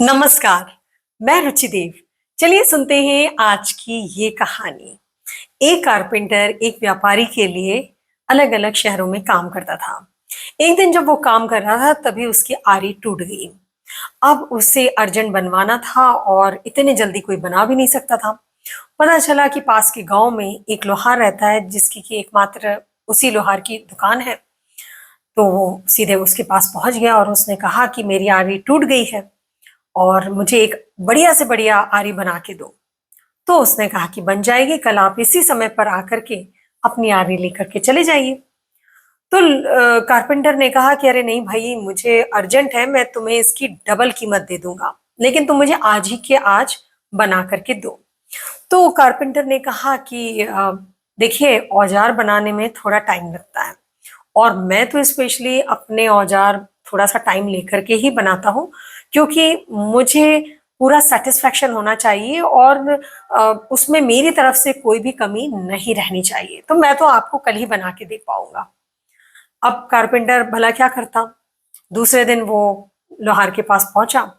नमस्कार, मैं रुचि देव। चलिए सुनते हैं आज की ये कहानी। एक कारपेंटर एक व्यापारी के लिए अलग-अलग शहरों में काम करता था। एक दिन जब वो काम कर रहा था तभी उसकी आरी टूट गई। अब उसे अर्जेंट बनवाना था और इतने जल्दी कोई बना भी नहीं सकता था। पता चला कि पास के गांव में एक लोहार रहता है जिसकी कि एकमात्र उसी लोहार की दुकान है। तो वो सीधे उसके पास पहुंच गया और उसने कहा कि मेरी आरी टूट गई है और मुझे एक बढ़िया से बढ़िया आरी बना के दो। तो उसने कहा कि बन जाएगी, कल आप इसी समय पर आकर के अपनी आरी लेकर के चले जाइए। तो कारपेंटर ने कहा कि अरे नहीं भाई, मुझे अर्जेंट है, मैं तुम्हें इसकी डबल कीमत दे दूंगा, लेकिन तुम मुझे आज ही के आज बना करके दो। तो कारपेंटर ने कहा कि देखिए, औजार बनाने में थोड़ा टाइम लगता है और मैं तो स्पेशली अपने औजार थोड़ा सा टाइम लेकर के ही बनाता हूँ, क्योंकि मुझे पूरा सेटिस्फेक्शन होना चाहिए और उसमें मेरी तरफ से कोई भी कमी नहीं रहनी चाहिए। तो मैं तो आपको कल ही बना के दे पाऊंगा। अब कारपेंटर भला क्या करता। दूसरे दिन वो लोहार के पास पहुंचा।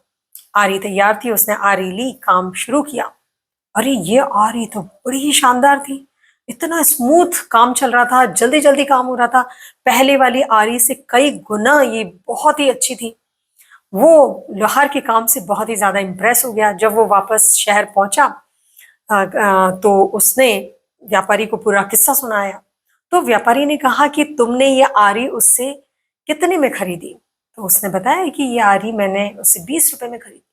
आरी तैयार थी, उसने आरी ली, काम शुरू किया। अरे ये आरी तो बड़ी ही शानदार थी। इतना स्मूथ काम चल रहा था, जल्दी जल्दी काम हो रहा था। पहले वाली आरी से कई गुना ये बहुत ही अच्छी थी। वो लोहार के काम से बहुत ही ज्यादा इम्प्रेस हो गया। जब वो वापस शहर पहुंचा तो उसने व्यापारी को पूरा किस्सा सुनाया। तो व्यापारी ने कहा कि तुमने ये आरी उससे कितने में खरीदी। तो उसने बताया कि ये आरी मैंने उससे 20 रुपए में खरीदी।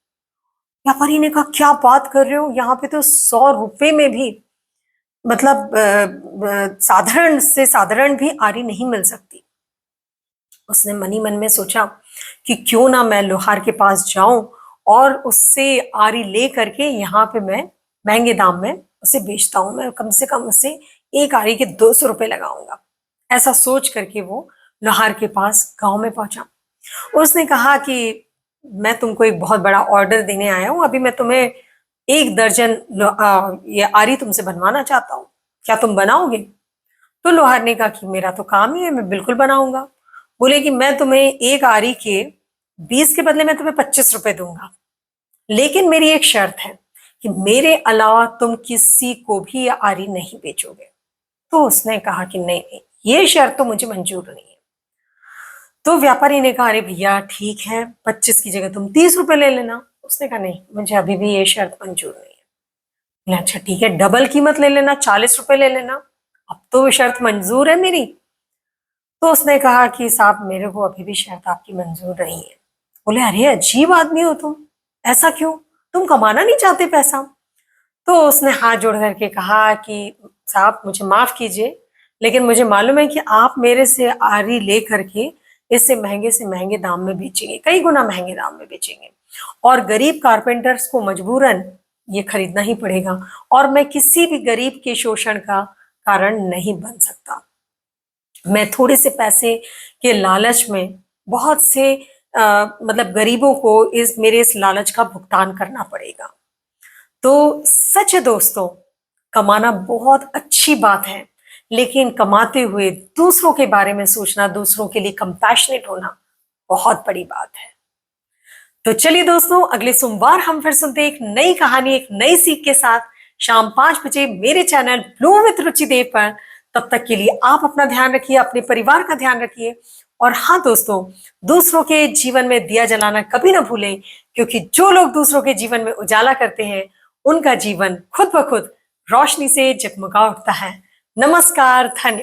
व्यापारी ने कहा क्या बात कर रहे हो, यहाँ पे तो 100 रुपए में भी मतलब साधारण से साधारण भी आरी नहीं मिल सकती। उसने मन ही मन में सोचा कि क्यों ना मैं लोहार के पास जाऊं और उससे आरी ले करके यहाँ पे मैं महंगे दाम में उसे बेचता हूं। मैं कम से कम उसे एक आरी के 200 रुपए लगाऊंगा। ऐसा सोच करके वो लोहार के पास गांव में पहुंचा। उसने कहा कि मैं तुमको एक बहुत बड़ा ऑर्डर देने आया हूं। अभी मैं तुम्हें 1 दर्जन ये आरी तुमसे बनवाना चाहता हूँ, क्या तुम बनाओगे? तो लोहार ने कहा कि मेरा तो काम ही है, मैं बिल्कुल बनाऊंगा। बोले कि मैं तुम्हें एक आरी के 20 के बदले में तुम्हें 25 रुपए दूंगा, लेकिन मेरी एक शर्त है कि मेरे अलावा तुम किसी को भी ये आरी नहीं बेचोगे। तो उसने कहा कि नहीं नहीं, ये शर्त तो मुझे मंजूर नहीं है। तो व्यापारी ने कहा अरे भैया ठीक है, 25 की जगह तुम 30 रुपए ले लेना। उसने कहा नहीं, मुझे अभी भी ये शर्त मंजूर नहीं है। बोले, अच्छा ठीक है, डबल कीमत ले लेना, 40 रुपए ले लेना, अब तो वो शर्त मंजूर है मेरी। तो उसने कहा कि साहब मेरे को अभी भी शर्त आपकी मंजूर नहीं है। बोले अरे अजीब आदमी हो तुम, ऐसा क्यों? तुम कमाना नहीं चाहते पैसा? तो उसने हाथ जोड़ करके कहा कि साहब मुझे माफ कीजिए, लेकिन मुझे मालूम है कि आप मेरे से आरी ले करके इससे महंगे से महंगे दाम में बेचेंगे, कई गुना महंगे दाम में बेचेंगे, और गरीब कारपेंटर्स को मजबूरन ये खरीदना ही पड़ेगा, और मैं किसी भी गरीब के शोषण का कारण नहीं बन सकता। मैं थोड़े से पैसे के लालच में बहुत से मतलब गरीबों को इस मेरे इस लालच का भुगतान करना पड़ेगा। तो सच है दोस्तों, कमाना बहुत अच्छी बात है, लेकिन कमाते हुए दूसरों के बारे में सोचना, दूसरों के लिए कंपैशनेट होना बहुत बड़ी बात है। तो चलिए दोस्तों, अगले सोमवार हम फिर सुनते हैं एक नई कहानी, एक नई सीख के साथ, शाम 5 बजे मेरे चैनल ब्लू विथ रुचि देव पर। तब तक के लिए आप अपना ध्यान रखिए, अपने परिवार का ध्यान रखिए, और हाँ दोस्तों, दूसरों के जीवन में दिया जलाना कभी ना भूलें, क्योंकि जो लोग दूसरों के जीवन में उजाला करते हैं उनका जीवन खुद ब खुद रोशनी से जगमगा उठता है। नमस्कार, धन्यवाद।